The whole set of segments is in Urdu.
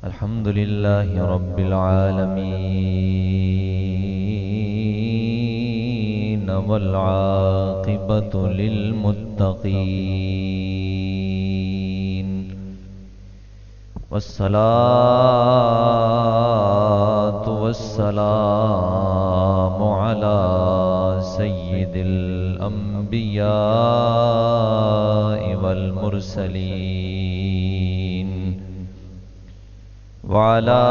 الحمد لله رب العالمين والعاقبة للمتقين والصلاة والسلام على سيد الأنبياء والمرسلين وعلى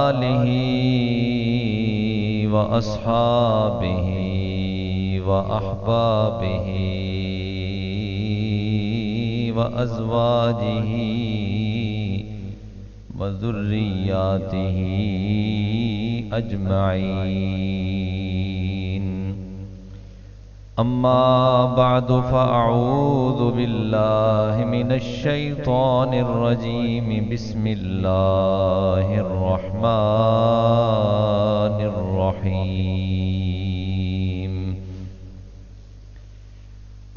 آله وأصحابه وأحبابه وأزواجه وذرياته أجمعين. أما بعد فأعوذ بالله من الشيطان الرجيم. بسم الله الرحمن الرحيم.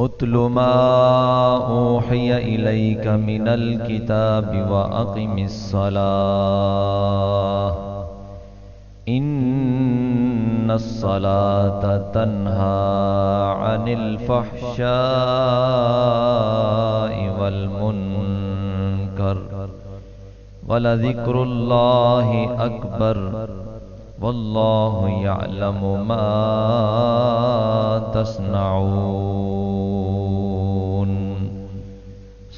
اتل ما أوحي إليك من الكتاب وأقم الصلاة إن الصلاة تنهى عن الفحشاء والمنكر ولذكر الله أكبر والله يعلم ما تصنعون.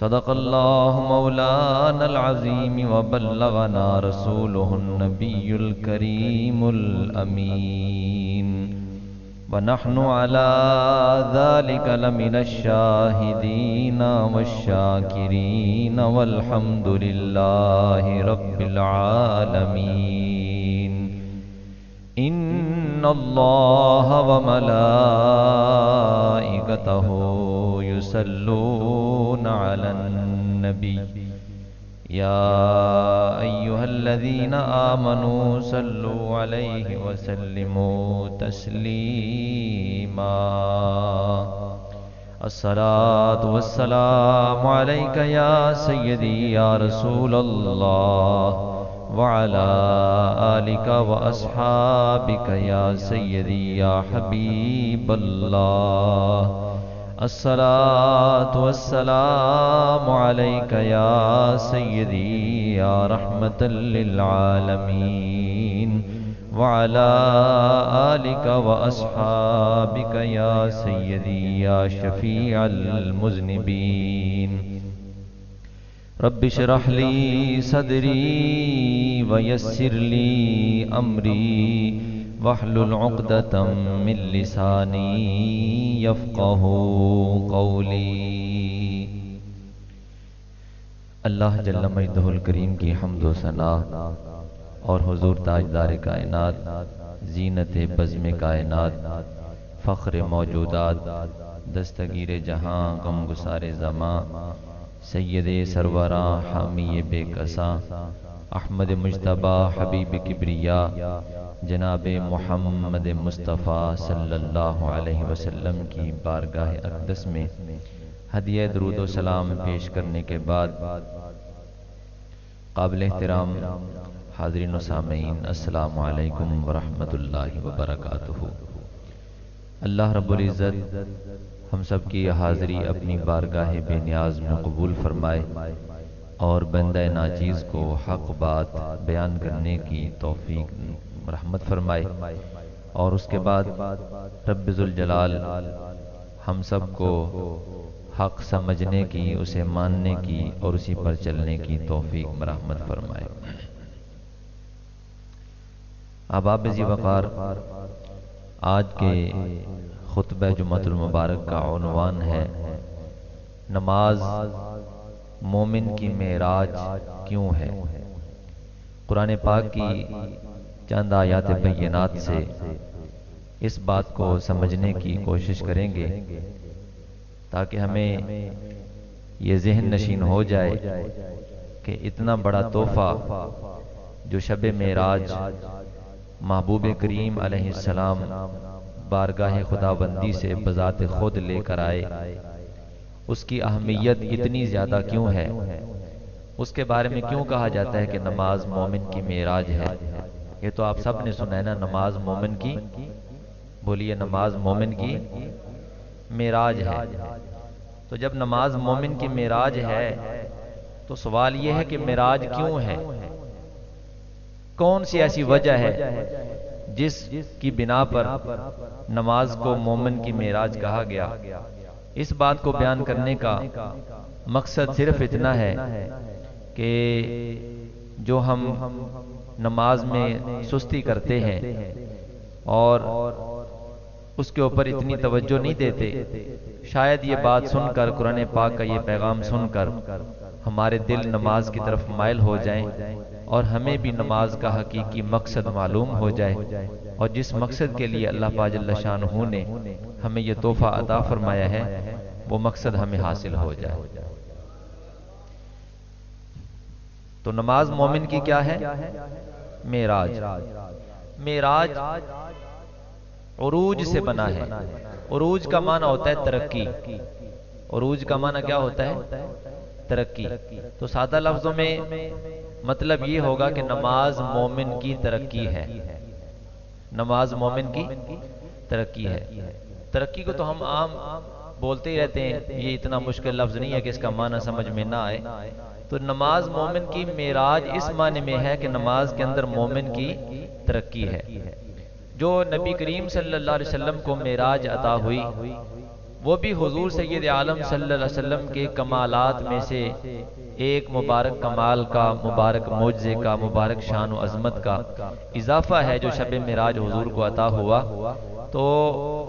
صدق الله مولانا العظيم وبلغنا رسوله النبي الكريم الأمين ونحن على ذلك لمن الشاهدين والشاكرين والحمد لله رب العالمين. إن الله وملائكته يصلون على النبي يا أيها الذين آمنوا صلوا عليه وسلموا تسليما. الصلاة والسلام عليك يا سيدي يا رسول الله وعلى آلك وأصحابك يا سيدي يا حبيب الله. الصلاة والسلام عليك يا سيدي يا رحمة للعالمين وعلى آلك وأصحابك يا سيدي يا شفيع المذنبين. رب اشرح لي صدري ويسر لي أمري واحلل عقدة من لساني يفقه قولي. اللہ جل مجدہ الکریم کی حمد و ثنا اور حضور تاجدار کائنات، زینت بزم کائنات، فخر موجودات، دستگیر جہاں، غمگسار زماں، سید سروراں، حامی بے کساں، احمد مجتبیٰ حبیب کبریا جناب محمد مصطفیٰ صلی اللہ علیہ وسلم کی بارگاہ اقدس میں ہدیہ درود و سلام پیش کرنے کے بعد قابل احترام حاضرین و سامعین، السلام علیکم ورحمۃ اللہ وبرکاتہ. اللہ رب العزت ہم سب کی حاضری اپنی بارگاہ بے نیاز میں قبول فرمائے اور بندہ ناچیز کو حق بات بیان کرنے کی توفیق رحمت فرمائے، اور اس کے بعد رب ذوالجلال ہم سب کو حق سمجھنے کی، اسے ماننے کی اور اسی پر چلنے کی توفیق رحمت فرمائے. احباب ذی وقار، آج کے خطبہ جمعۃ المبارک کا عنوان ہے نماز مومن کی معراج کیوں ہے. قرآن پاک کی چند آیات بینات سے اس بات کو سمجھنے کی کوشش کریں گے تاکہ ہمیں یہ ذہن نشین ہو جائے کہ اتنا بڑا تحفہ جو شب معراج محبوب کریم علیہ السلام بارگاہ خداوندی سے بذات خود لے کر آئے، اس کی اہمیت اتنی زیادہ کیوں ہے، اس کے بارے میں کیوں کہا جاتا ہے کہ نماز مومن کی معراج ہے؟ یہ تو آپ سب نے سنا ہے نا، نماز مومن کی، بولیے، نماز مومن کی معراج ہے۔ تو جب نماز مومن کی معراج ہے تو سوال یہ ہے کہ معراج کیوں ہے؟ کون سی ایسی وجہ ہے جس کی بنا پر نماز کو مومن کی معراج کہا گیا؟ اس بات کو بیان کرنے کا مقصد صرف اتنا ہے کہ جو ہم نماز میں سستی کرتے ہیں اور اس کے اوپر اتنی توجہ نہیں دیتے، شاید یہ بات سن کر، قرآن پاک کا یہ پیغام سن کر ہمارے دل نماز کی طرف مائل ہو جائیں اور ہمیں بھی نماز کا حقیقی مقصد معلوم ہو جائے، اور جس مقصد کے لیے اللہ پاک جل شانہ نے ہمیں یہ تحفہ عطا فرمایا ہے وہ مقصد ہمیں حاصل ہو جائے۔ تو نماز مومن کی کیا ہے؟ معراج۔ معراج عروج سے بنا ہے۔ عروج کا معنی ہوتا ہے ترقی۔ عروج کا معنی کیا ہوتا ہے؟ ترقی۔ تو سادہ لفظوں میں مطلب یہ ہوگا کہ نماز مومن کی ترقی ہے۔ نماز مومن کی ترقی ہے۔ ترقی کو تو ہم عام بولتے ہی رہتے ہیں، یہ اتنا مشکل لفظ نہیں ہے کہ اس کا معنی سمجھ میں نہ آئے۔ تو نماز مومن کی معراج اس معنی میں ہے کہ نماز کے اندر مومن کی ترقی ہے۔ جو نبی کریم صلی اللہ علیہ وسلم کو معراج عطا ہوئی وہ بھی حضور سید عالم صلی اللہ علیہ وسلم کے کمالات میں سے ایک مبارک کمال کا، مبارک معجزے کا، مبارک شان و عظمت کا اضافہ ہے جو شب معراج حضور کو عطا ہوا۔ تو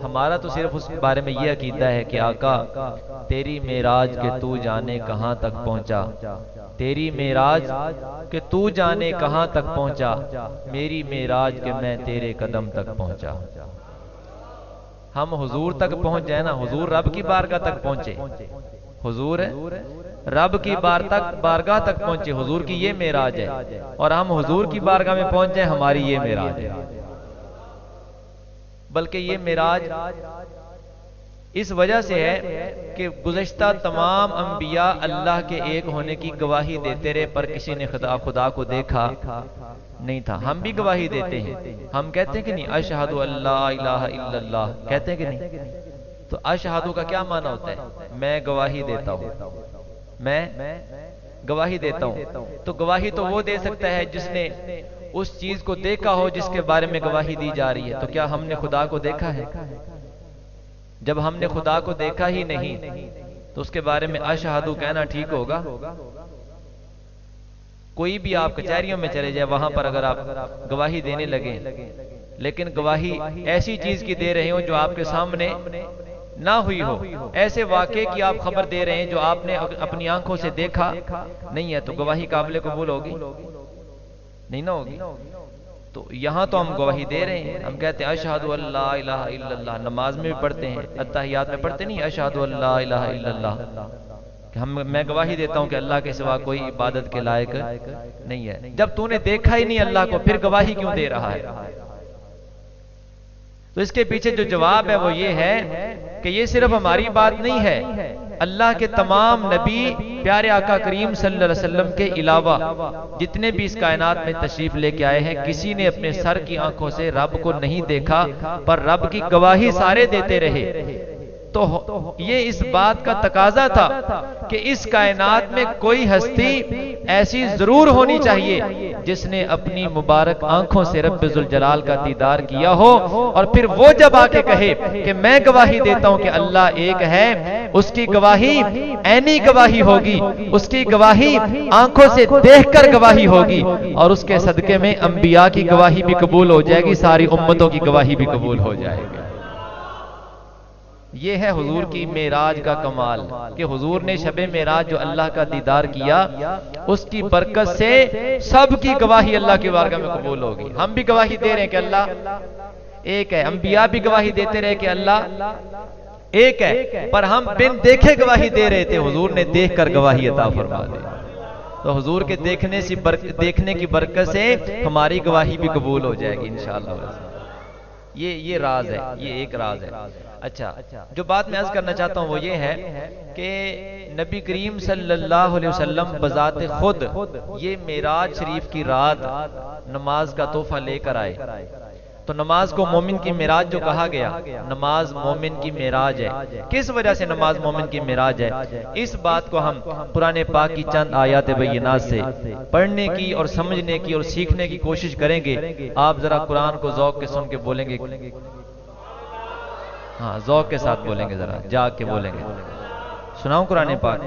ہمارا تو صرف اس بارے میں یہ عقیدہ ہے کہ آقا تیری معراج کہ تو جانے کہاں تک پہنچا، تیری معراج کہ تو جانے کہاں تک پہنچا، میری معراج کہ میں تیرے قدم تک پہنچا۔ ہم حضور تک پہنچ جائیں نا، حضور رب کی بارگاہ تک پہنچے، حضور رب کی بارگاہ تک پہنچے، حضور کی یہ معراج ہے، اور ہم حضور کی بارگاہ میں پہنچ جائیں، ہماری یہ معراج ہے۔ بلکہ یہ معراج اس وجہ سے ہے کہ گزشتہ تمام انبیاء اللہ کے ایک ہونے کی گواہی دیتے رہے، پر کسی نے خدا کو دیکھا نہیں تھا۔ ہم بھی گواہی دیتے ہیں، ہم کہتے ہیں کہ نہیں، اشہد اللہ الہ الا اللہ، کہتے ہیں کہ نہیں؟ تو اشہد کا کیا معنی ہوتا ہے؟ میں گواہی دیتا ہوں، میں گواہی دیتا ہوں۔ تو گواہی تو وہ دے سکتا ہے جس نے اس چیز کو دیکھا ہو جس کے بارے میں گواہی دی جا رہی ہے۔ تو کیا ہم نے خدا کو دیکھا ہے؟ جب ہم نے خدا کو دیکھا ہی نہیں تو اس کے بارے میں اشہد کہنا ٹھیک ہوگا؟ کوئی بھی آپ کچہریوں میں چلے جائے، وہاں پر اگر آپ گواہی دینے لگیں لیکن گواہی ایسی چیز کی دے رہے ہوں جو آپ کے سامنے نہ ہوئی ہو، ایسے واقعے کی آپ خبر دے رہے ہیں جو آپ نے اپنی آنکھوں سے دیکھا نہیں ہے، تو گواہی قابل قبول ہوگی؟ نہیں نہ ہوگی۔ تو یہاں تو ہم گواہی دے رہے ہیں، ہم کہتے ہیں اشہد اللہ الہ الا اللہ، نماز میں بھی پڑھتے ہیں، اتحیات میں پڑھتے نہیں اشہد اللہ الہ الا اللہ، میں گواہی دیتا ہوں کہ اللہ کے سوا کوئی عبادت کے لائق نہیں ہے۔ جب تو نے دیکھا ہی نہیں اللہ کو، پھر گواہی کیوں دے رہا ہے؟ تو اس کے پیچھے جو جواب ہے وہ یہ ہے کہ یہ صرف ہماری بات نہیں ہے، اللہ کے تمام نبی پیارے آقا کریم صلی اللہ علیہ وسلم کے علاوہ جتنے بھی اس کائنات میں تشریف لے کے آئے ہیں، کسی نے اپنے سر کی آنکھوں سے رب کو نہیں دیکھا، پر رب کی گواہی سارے دیتے رہے۔ تو یہ اس بات کا تقاضا تھا کہ اس کائنات میں کوئی ہستی ایسی ضرور ہونی چاہیے جس نے اپنی مبارک آنکھوں سے رب ذوالجلال کا دیدار کیا ہو، اور پھر وہ جب آ کے کہے کہ میں گواہی دیتا ہوں کہ اللہ ایک ہے، اس کی گواہی عینی گواہی ہوگی، اس کی گواہی آنکھوں سے دیکھ کر گواہی ہوگی، اور اس کے صدقے میں انبیاء کی گواہی بھی قبول ہو جائے گی، ساری امتوں کی گواہی بھی قبول ہو جائے گی۔ یہ ہے حضور کی معراج کا کمال کہ حضور نے شب معراج جو اللہ کا دیدار کیا، اس کی برکت سے سب کی گواہی اللہ کی بارگاہ میں قبول ہوگی۔ ہم بھی گواہی دے رہے ہیں کہ اللہ ایک ہے، انبیاء بھی گواہی دیتے رہے کہ اللہ ایک ہے، پر ہم بن دیکھے گواہی دے رہے تھے، حضور نے دیکھ کر گواہی عطا فرما دی۔ تو حضور کے دیکھنے کی برکت سے ہماری گواہی بھی قبول ہو جائے گی انشاءاللہ۔ یہ راز ہے، یہ ایک راز ہے۔ اچھا، جو بات میں عرض کرنا چاہتا ہوں وہ یہ ہے کہ نبی کریم صلی اللہ علیہ وسلم بذات خود یہ معراج شریف کی رات نماز کا تحفہ لے کر آئے. تو نماز کو مومن کی معراج جو کہا گیا، نماز مومن کی معراج ہے. کس وجہ سے نماز مومن کی معراج ہے؟ اس بات کو ہم قرآن پاک کی چند آیات بینات سے پڑھنے کی اور سمجھنے کی اور سیکھنے کی کوشش کریں گے. آپ ذرا قرآن کو ذوق کے سن کے بولیں گے، ہاں ذوق کے ساتھ بولیں گے، ذرا جاگ کے بولیں گے. سناؤں قرآن پاک؟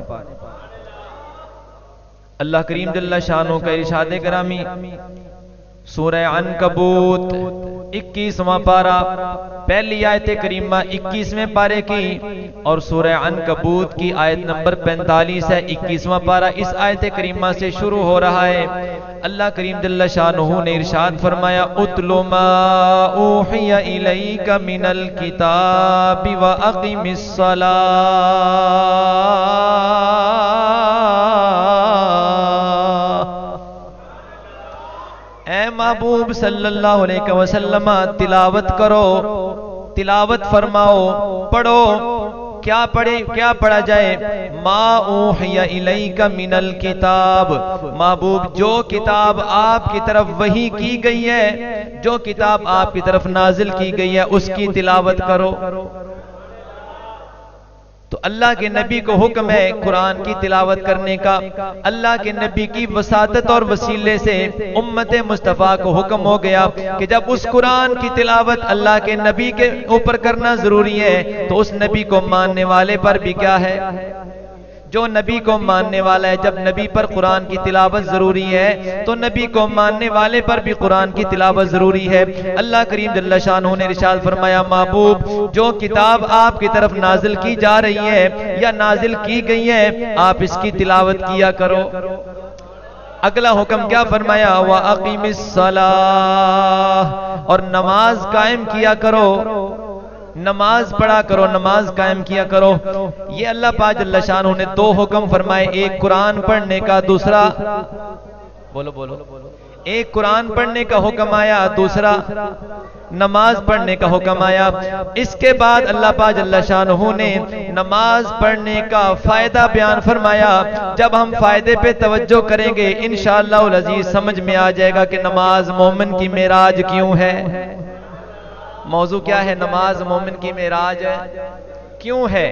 اللہ کریم جل شانہ کا ارشاد گرامی سورہ عنکبوت 21واں پارہ، پہلی آیت کریمہ 21ویں پارے کی، اور سورہ عنکبوت کی آیت نمبر 45 ہے. 21واں پارہ اس آیت کریمہ سے شروع ہو رہا ہے. اللہ کریم جل شانہ نے ارشاد فرمایا اتل ما اوحی الیک من الکتاب واقم الصلاۃ. اے محبوب صلی اللہ علیہ وسلم تلاوت کرو، تلاوت فرماؤ، پڑھو. کیا پڑھے، کیا پڑھا جائے؟ ما اوحی الیک من الکتاب. محبوب جو کتاب آپ کی طرف وحی کی گئی ہے، جو کتاب آپ کی طرف نازل کی گئی ہے اس کی تلاوت کرو. تو اللہ کے نبی کو حکم ہے قرآن کی تلاوت کرنے کا. اللہ کے نبی کی وساطت اور وسیلے سے امت مصطفیٰ کو حکم ہو گیا کہ جب اس قرآن کی تلاوت اللہ کے نبی کے اوپر کرنا ضروری ہے تو اس نبی کو ماننے والے پر بھی کیا ہے؟ جو نبی کو ماننے والا ہے، جب نبی پر قرآن کی تلاوت ضروری ہے تو نبی کو ماننے والے پر بھی قرآن کی تلاوت ضروری ہے. اللہ کریم جل شانہ نے ارشاد فرمایا محبوب جو کتاب آپ کی طرف نازل کی جا رہی ہے یا نازل کی گئی ہے آپ اس کی تلاوت کیا کرو. اگلا حکم کیا فرمایا؟ وَأَقِمِ الصَّلَاةَ، اور نماز قائم کیا کرو، نماز پڑھا کرو، نماز قائم کیا کرو. یہ اللہ پاک جل شانہ نے دو حکم فرمائے، ایک قرآن پڑھنے کا، دوسرا بولو بولو، ایک قرآن پڑھنے کا حکم آیا، دوسرا نماز پڑھنے کا حکم آیا. اس کے بعد اللہ پاک جل شانہ نے نماز پڑھنے کا فائدہ بیان فرمایا. جب ہم فائدے پہ توجہ کریں گے انشاءاللہ العزیز سمجھ میں آ جائے گا کہ نماز مومن کی معراج کیوں ہے. موضوع کیا ہے؟ نماز مومن کی معراج کیوں ہے؟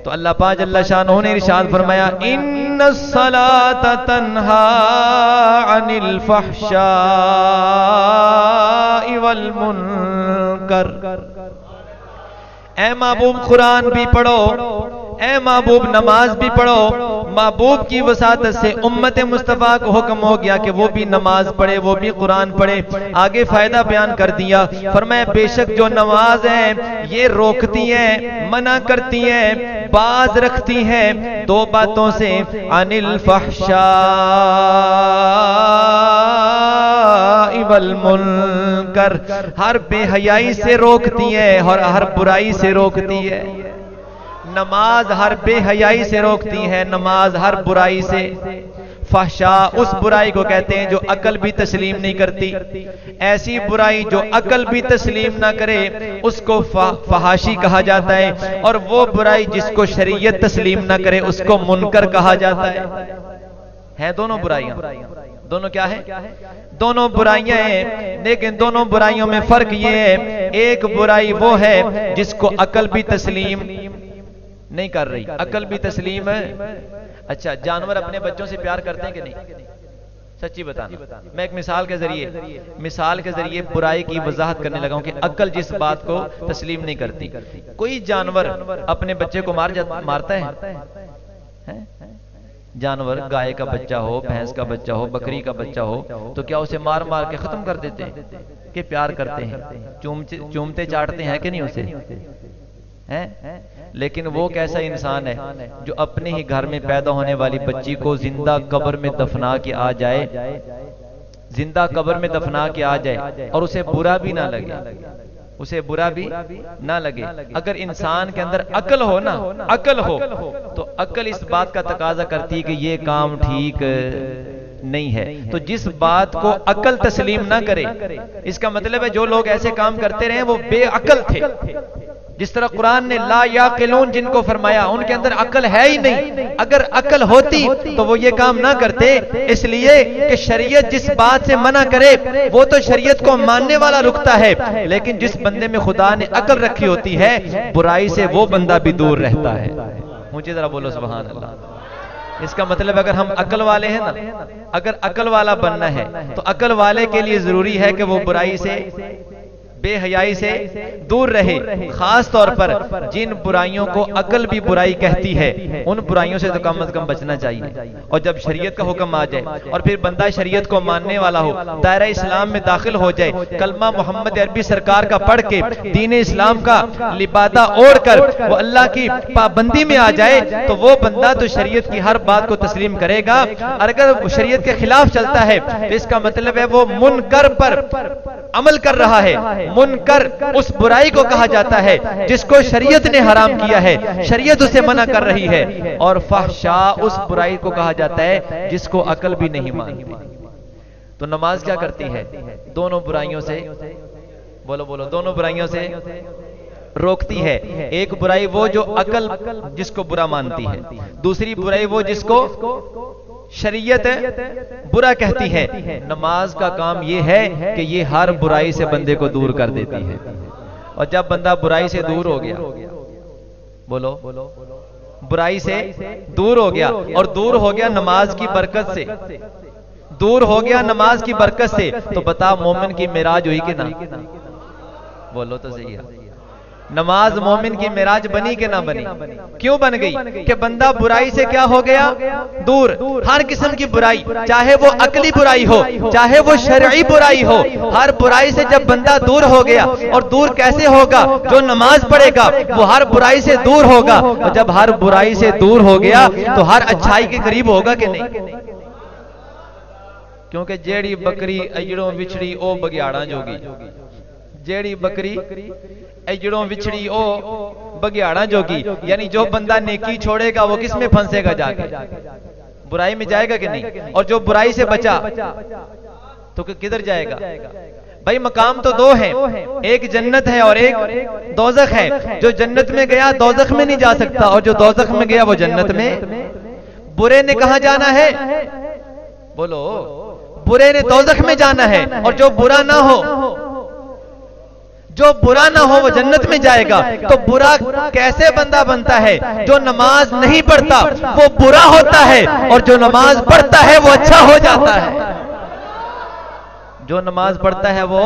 تو اللہ پاک جل شانہ نے ارشاد فرمایا ان الصلاۃ تنہی عن الفحشاء والمنکر. اے محبوب قرآن بھی پڑھو، اے محبوب نماز بھی پڑھو. محبوب کی وساطت سے امت مصطفیٰ کو حکم ہو گیا کہ وہ بھی نماز پڑھے، وہ بھی قرآن پڑھے. آگے فائدہ بیان کر دیا، فرمایا بے شک جو نماز ہے یہ روکتی ہے، منع کرتی ہے، باز رکھتی ہے دو باتوں سے، عن الفحشاء والمنکر، ہر بے حیائی سے روکتی ہے اور ہر برائی سے روکتی ہے. نماز ہر بے حیائی سے روکتی ہے، نماز ہر برائی سے. فحشاء اس برائی کو کہتے ہیں جو عقل بھی تسلیم نہیں کرتی. ایسی برائی جو عقل بھی تسلیم نہ کرے اس کو فحاشی کہا جاتا ہے، اور وہ برائی جس کو شریعت تسلیم نہ کرے اس کو منکر کہا جاتا ہے. ہیں دونوں برائیاں، دونوں کیا ہے؟ دونوں برائیاں ہیں، لیکن دونوں برائیوں میں فرق یہ ہے ایک برائی وہ ہے جس کو عقل بھی تسلیم نہیں کر رہی. عقل بھی تسلیم ہے. اچھا جانور اپنے بچوں سے پیار کرتے ہیں کہ نہیں؟ سچی بتانا. میں ایک مثال کے ذریعے برائی کی وضاحت کرنے لگا ہوں کہ عقل جس بات کو تسلیم نہیں کرتی. کوئی جانور اپنے بچے کو مارتا ہے؟ جانور گائے کا بچہ ہو، بھینس کا بچہ ہو، بکری کا بچہ ہو تو کیا اسے مار مار کے ختم کر دیتے ہیں کہ پیار کرتے ہیں؟ چومتے چاٹتے ہیں کہ نہیں اسے؟ لیکن وہ کیسا انسان ہے جو اپنے ہی گھر میں پیدا ہونے والی بچی کو زندہ قبر میں دفنا کے آ جائے، زندہ قبر میں دفنا کے آ جائے اور اسے برا بھی نہ لگے، اسے برا بھی نہ لگے. اگر انسان کے اندر عقل ہو نا، عقل ہو تو عقل اس بات کا تقاضا کرتی ہے کہ یہ کام ٹھیک نہیں ہے. تو جس بات کو عقل تسلیم نہ کرے، اس کا مطلب ہے جو لوگ ایسے کام کرتے رہے وہ بے عقل تھے. جس طرح قرآن نے لا یعقلون جن کو فرمایا ان کے اندر عقل ہے ہی نہیں، اگر عقل ہوتی تو وہ یہ کام نہ کرتے، اس لیے کہ شریعت جس بات سے منع کرے وہ تو شریعت کو ماننے والا رکتا ہے، لیکن جس بندے میں خدا نے عقل رکھی ہوتی ہے برائی سے وہ بندہ بھی دور رہتا ہے۔ مجھے ذرا بولو سبحان اللہ۔ اس کا مطلب اگر ہم عقل والے ہیں نا، اگر عقل والا بننا ہے تو عقل والے کے لیے ضروری ہے کہ وہ برائی سے، بے حیائی سے دور رہے، خاص طور پر جن برائیوں کو عقل بھی برائی کہتی ہے ان برائیوں سے تو کم از کم بچنا چاہیے۔ اور جب شریعت کا حکم آ جائے اور پھر بندہ شریعت کو ماننے والا ہو، دائرہ اسلام میں داخل ہو جائے، کلمہ محمد عربی سرکار کا پڑھ کے دین اسلام کا لبادہ اوڑھ کر وہ اللہ کی پابندی میں آ جائے تو وہ بندہ تو شریعت کی ہر بات کو تسلیم کرے گا، اور اگر شریعت کے خلاف چلتا ہے تو اس کا مطلب ہے وہ منکر پر عمل کر رہا ہے۔ منکر اس برائی کو کہا جاتا ہے جس کو شریعت نے حرام کیا ہے، شریعت اسے منع کر رہی ہے، اور فحشاء اس برائی کو کہا جاتا ہے جس کو عقل بھی نہیں مانتی۔ تو نماز کیا کرتی ہے؟ دونوں برائیوں سے، بولو بولو، دونوں برائیوں سے روکتی ہے۔ ایک برائی وہ جو عقل جس کو برا مانتی ہے، دوسری برائی وہ جس کو شریعت برا کہتی ہے۔ نماز کا کام یہ ہے کہ یہ ہر برائی سے بندے کو دور کر دیتی ہے، اور جب بندہ برائی سے دور ہو گیا، بولو، برائی سے دور ہو گیا اور دور ہو گیا نماز کی برکت سے، دور ہو گیا نماز کی برکت سے، تو بتا مومن کی معراج ہوئی کہ نہ؟ بولو تو صحیح ہے۔ نماز مومن کی معراج بنی کہ نہ بنی؟ کیوں بن گئی؟ کہ بندہ برائی سے کیا ہو گیا؟ دور۔ ہر قسم کی برائی، چاہے وہ عقلی برائی ہو چاہے وہ شرعی برائی ہو، ہر برائی سے جب بندہ دور ہو گیا، اور دور کیسے ہوگا؟ جو نماز پڑھے گا وہ ہر برائی سے دور ہوگا، اور جب ہر برائی سے دور ہو گیا تو ہر اچھائی کے قریب ہوگا کہ نہیں؟ کیونکہ جیڑی بکری اجڑوں وچھڑی او بگیاڑاں جوگی، جیڑی بکری اجڑوں وچھڑی او بگیاڑاں جوگی، یعنی جو بندہ نیکی چھوڑے گا وہ کس میں پھنسے گا؟ جا کے برائی میں جائے گا کہ نہیں؟ اور جو برائی سے بچا تو کدھر جائے گا؟ بھائی مقام تو دو ہیں، ایک جنت ہے اور ایک دوزخ ہے۔ جو جنت میں گیا دوزخ میں نہیں جا سکتا، اور جو دوزخ میں گیا وہ جنت میں۔ برے نے کہاں جانا ہے؟ بولو، برے نے دوزخ میں جانا ہے، اور جو برا نہ ہو، جو برا نہ ہو وہ جنت میں جائے گا۔ تو برا کیسے بندہ بنتا ہے؟ جو نماز نہیں پڑھتا وہ برا ہوتا ہے، اور جو نماز پڑھتا ہے وہ اچھا ہو جاتا ہے۔ جو نماز پڑھتا ہے وہ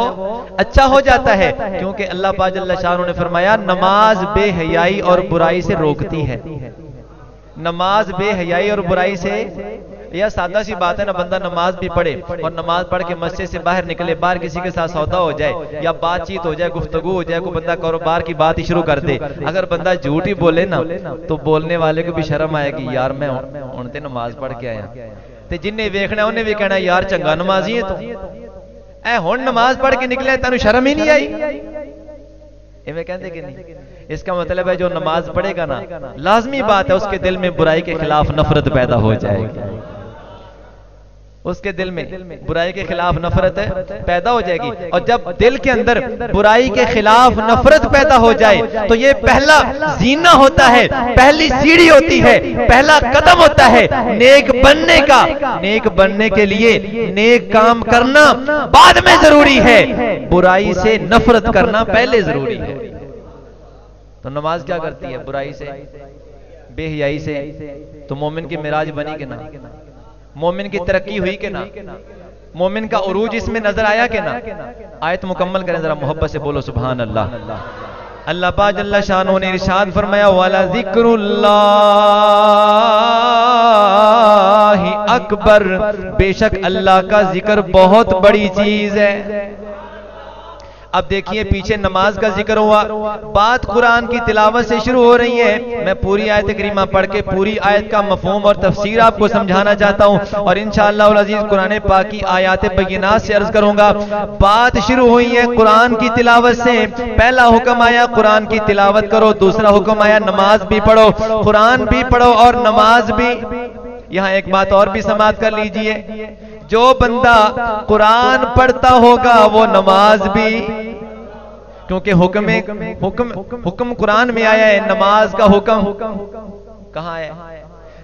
اچھا ہو جاتا ہے، کیونکہ اللہ پاک جل شانہ نے فرمایا نماز بے حیائی اور برائی سے روکتی ہے۔ نماز بے حیائی اور برائی سے، یہ سادہ سی بات ہے نا، بندہ نماز بھی پڑھے اور نماز پڑھ کے مسجد سے باہر نکلے، باہر کسی کے ساتھ سودا ہو جائے یا بات چیت ہو جائے، گفتگو ہو جائے، کوئی بندہ کاروبار کی بات ہی شروع کر دے، اگر بندہ جھوٹ ہی بولے نا تو بولنے والے کو بھی شرم آئے گی، یار میں انتے نماز پڑھ کے آیا، تے جن نے ویکھنا انہیں بھی کہنا یار چنگا نمازی ہے تو اے ہن نماز پڑھ کے نکلے تینوں شرم ہی نہیں آئی؟ ایویں کہندے کہ نہیں؟ اس کا مطلب ہے جو نماز پڑھے گا نا، لازمی بات ہے اس کے دل میں برائی کے خلاف نفرت پیدا ہو جائے گی، اس کے دل میں برائی کے خلاف نفرت پیدا ہو جائے گی۔ اور جب دل کے اندر برائی کے خلاف نفرت پیدا ہو جائے تو یہ پہلا زینہ ہوتا ہے، پہلی سیڑھی ہوتی ہے، پہلا قدم ہوتا ہے نیک بننے کا۔ نیک بننے کے لیے نیک کام کرنا بعد میں ضروری ہے، برائی سے نفرت کرنا پہلے ضروری ہے۔ تو نماز کیا کرتی ہے؟ برائی سے، بے حیائی سے۔ تو مومن کی معراج بنی کہ نہ؟ مومن کی ترقی ہوئی کہ نہ؟ مومن کا عروج اس میں نظر آیا کہ نہ؟ آیت مکمل کریں ذرا محبت سے، بولو سبحان اللہ۔ اللہ پاک جل شانہ نے ارشاد فرمایا وَلَذِكْرُ اللَّهِ اکبر، بے شک اللہ کا ذکر بہت بڑی چیز ہے۔ اب دیکھیے پیچھے نماز کا ذکر ہوا، بات قرآن کی تلاوت سے شروع ہو رہی ہے۔ میں پوری آیت کریمہ پڑھ کے پوری آیت کا مفہوم اور تفسیر آپ کو سمجھانا چاہتا ہوں، اور انشاءاللہ العزیز قرآن پاک کی آیات بینات سے عرض کروں گا۔ بات شروع ہوئی ہے قرآن کی تلاوت سے، پہلا حکم آیا قرآن کی تلاوت کرو، دوسرا حکم آیا نماز بھی پڑھو، قرآن بھی پڑھو اور نماز بھی۔ یہاں ایک بات اور بھی سماعت کر لیجئے، جو بندہ قرآن پڑھتا ہوگا وہ نماز بھی کیونکہ حکم قرآن میں آیا ہے، نماز کا حکم کہاں ہے؟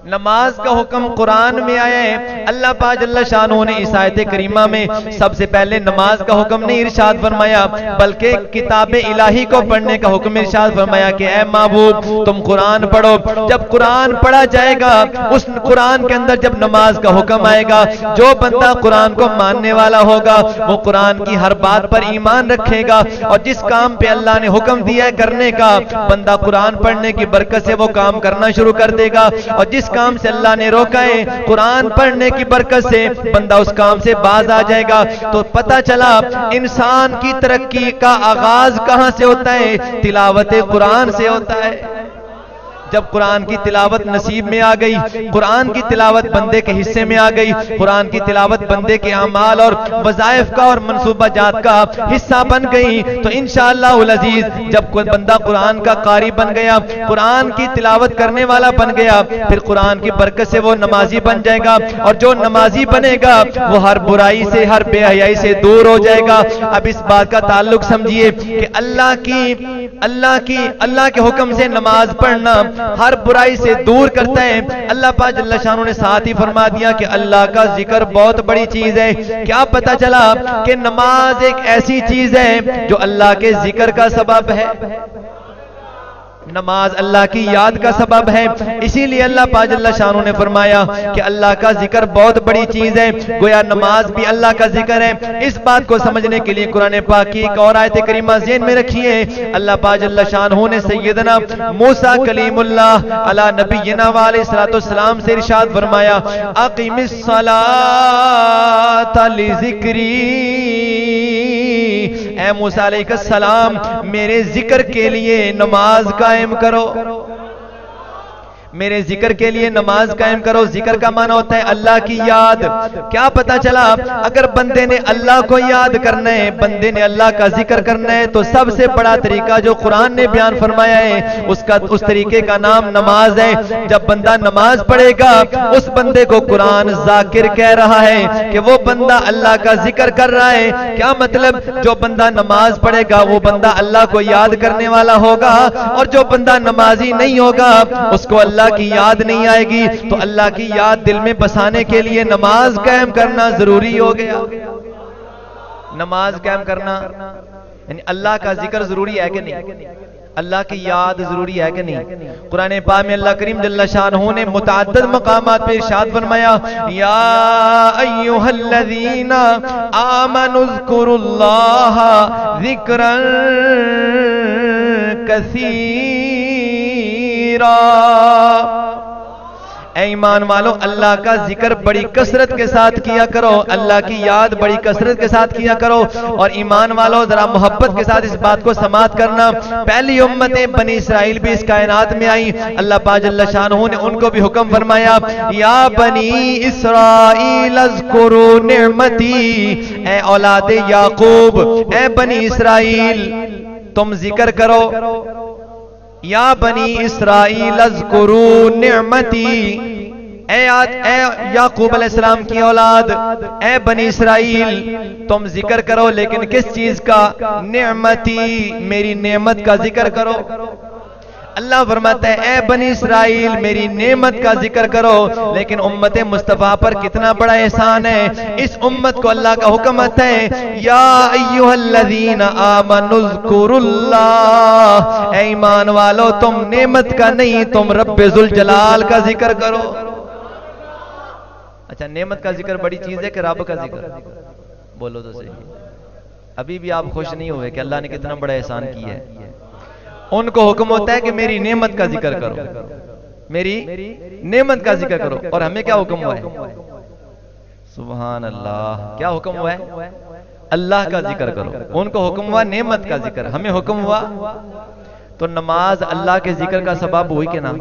نماز کا حکم قرآن میں آیا ہے۔ اللہ پاک جل شانہ نے اس آیت کریمہ میں سب سے پہلے نماز کا حکم نہیں ارشاد فرمایا، بلکہ کتاب الہی کو پڑھنے کا حکم ارشاد فرمایا کہ اے معبود تم قرآن پڑھو۔ جب قرآن پڑھا جائے گا، اس قرآن کے اندر جب نماز کا حکم آئے گا، جو بندہ قرآن کو ماننے والا ہوگا وہ قرآن کی ہر بات پر ایمان رکھے گا، اور جس کام پہ اللہ نے حکم دیا ہے کرنے کا، بندہ قرآن پڑھنے کی برکت سے وہ کام کرنا شروع کر دے گا، اور جس کام سے اللہ نے روکا ہے قرآن پڑھنے کی برکت سے بندہ اس کام سے باز آ جائے گا۔ تو پتہ چلا انسان کی ترقی کا آغاز کہاں سے ہوتا ہے؟ تلاوت قرآن سے ہوتا ہے۔ جب قرآن کی تلاوت نصیب میں آ گئی، قرآن کی تلاوت بندے کے حصے میں آ گئی، قرآن کی تلاوت بندے کے اعمال اور وظائف کا اور منصوبہ جات کا حصہ بن گئی، تو انشاءاللہ العزیز جب کوئی بندہ قرآن کا قاری بن گیا، قرآن کی تلاوت کرنے والا بن گیا، پھر قرآن کی برکت سے وہ نمازی بن جائے گا، اور جو نمازی بنے گا وہ ہر برائی سے، ہر بے حیائی سے دور ہو جائے گا۔ اب اس بات کا تعلق سمجھیے کہ اللہ کے حکم سے نماز پڑھنا ہر برائی سے دور کرتا ہے۔ اللہ پاک جل شانہ نے ساتھ ہی فرما دیا کہ اللہ کا ذکر بہت بڑی چیز ہے۔ کیا پتہ چلا کہ نماز ایک ایسی چیز ہے جو اللہ کے ذکر کا سبب ہے، نماز اللہ کی یاد کا سبب ہے۔ اسی لیے اللہ پاک جل شانہ نے فرمایا کہ اللہ کا ذکر بہت بڑی چیز ہے، گویا نماز بھی اللہ کا ذکر ہے۔ اس بات کو سمجھنے کے لیے قرآن پاک کی ایک اور آیت کریمہ ذہن میں رکھیے۔ اللہ پاک جل شانہ نے سیدنا موسیٰ کلیم اللہ علی نبینا علیہ الصلوۃ والسلام سے ارشاد فرمایا اقم الصلاۃ لذکری، اے موسیٰ علیہ السلام میرے ذکر کے لیے نماز قائم کرو، میرے ذکر کے لیے نماز قائم کرو۔ ذکر کا معنی ہوتا ہے اللہ کی یاد۔ کیا پتا چلا اگر بندے نے اللہ کو یاد کرنا ہے، بندے نے اللہ کا ذکر کرنا ہے، تو سب سے بڑا طریقہ جو قرآن نے بیان فرمایا ہے اس طریقے کا نام نماز ہے۔ جب بندہ نماز پڑھے گا اس بندے کو قرآن ذاکر کہہ رہا ہے کہ وہ بندہ اللہ کا ذکر کر رہا ہے۔ کیا مطلب؟ جو بندہ نماز پڑھے گا وہ بندہ اللہ کو یاد کرنے والا ہوگا، اور جو بندہ نمازی نہیں ہوگا اس کو اللہ کی یاد نہیں آئے گی۔ تو اللہ کی یاد دل میں بسانے کے لیے نماز قائم کرنا ضروری ہو گیا۔ نماز قائم کرنا یعنی اللہ کا ذکر ضروری ہے کہ نہیں؟ اللہ کی یاد ضروری ہے کہ نہیں؟ قرآن پاک میں اللہ کریم جل شانہ نے متعدد مقامات پہ ارشاد فرمایا یا ایھا الذین آمنوا اذکروا اللہ ذکرا کثیرا، اے ایمان والو اللہ کا ذکر بڑی کثرت کے ساتھ کیا کرو، اللہ کی یاد بڑی کثرت کے ساتھ کیا کرو۔ اور ایمان والو ذرا محبت کے ساتھ اس بات کو سماعت کرنا، پہلی امتیں بنی اسرائیل بھی اس کائنات میں آئیں، اللہ پاک جل شانہ نے ان کو بھی حکم فرمایا یا بنی اسرائیل اذکروا نعمتی، اے اولاد یعقوب، اے بنی اسرائیل تم ذکر کرو، یا بنی اسرائیل اذکروا نعمتی، اے یعقوب علیہ السلام کی اولاد، اے بنی اسرائیل تم ذکر کرو، لیکن کس چیز کا؟ نعمتی، میری نعمت کا ذکر کرو۔ اللہ فرماتا ہے اے بنی اسرائیل میری نعمت کا ذکر کرو، لیکن امت مصطفیٰ پر کتنا بڑا احسان ہے۔ اس امت کو اللہ کا حکم آتا ہے یا ایھا الذین آمنوا اذکروا اللہ، اے ایمان والو تم نعمت کا نہیں تم رب ذوالجلال کا ذکر کرو۔ اچھا نعمت کا ذکر بڑی چیز ہے کہ رب کا ذکر؟ بولو تو صحیح۔ ابھی بھی آپ خوش نہیں ہوئے کہ اللہ نے کتنا بڑا احسان کیا ہے؟ ان کو حکم ہوتا ہے کہ میری نعمت کا ذکر کرو، میری نعمت کا ذکر کرو، اور ہمیں کیا حکم ہوا ہے؟ سبحان اللہ، کیا حکم ہوا ہے؟ اللہ کا ذکر کرو۔ ان کو حکم ہوا نعمت کا ذکر، ہمیں حکم ہوا تو نماز اللہ کے ذکر کا سبب ہوئی کہ نہ؟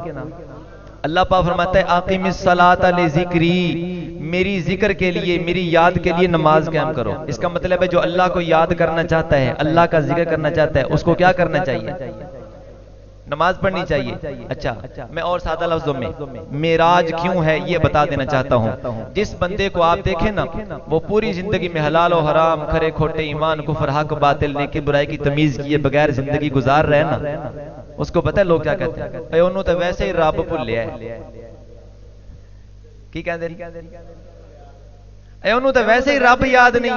اللہ پاک فرماتا ہے اقیم الصلاۃ لذکری، میری ذکر کے لیے، میری یاد کے لیے نماز قائم کرو۔ اس کا مطلب ہے جو اللہ کو یاد کرنا چاہتا ہے، اللہ کا ذکر کرنا چاہتا ہے، اس کو کیا کرنا چاہیے؟ نماز پڑھنی چاہیے. اچھا میں اور سادہ لفظوں میں معراج کیوں ہے یہ بتا دینا چاہتا ہوں. جس بندے کو آپ دیکھیں نا وہ پوری زندگی میں حلال و حرام، کھرے کھوٹے، ایمان کفر، حق باطل، نیکی برائی کی تمیز کیے بغیر زندگی گزار رہے نا، اس کو پتہ ہے لوگ کیا کہتے ہیں؟ اے انہوں تو ویسے ہی رب بھولیا ہے. کی کہندے اے انہوں تو ویسے ہی رب یاد نہیں،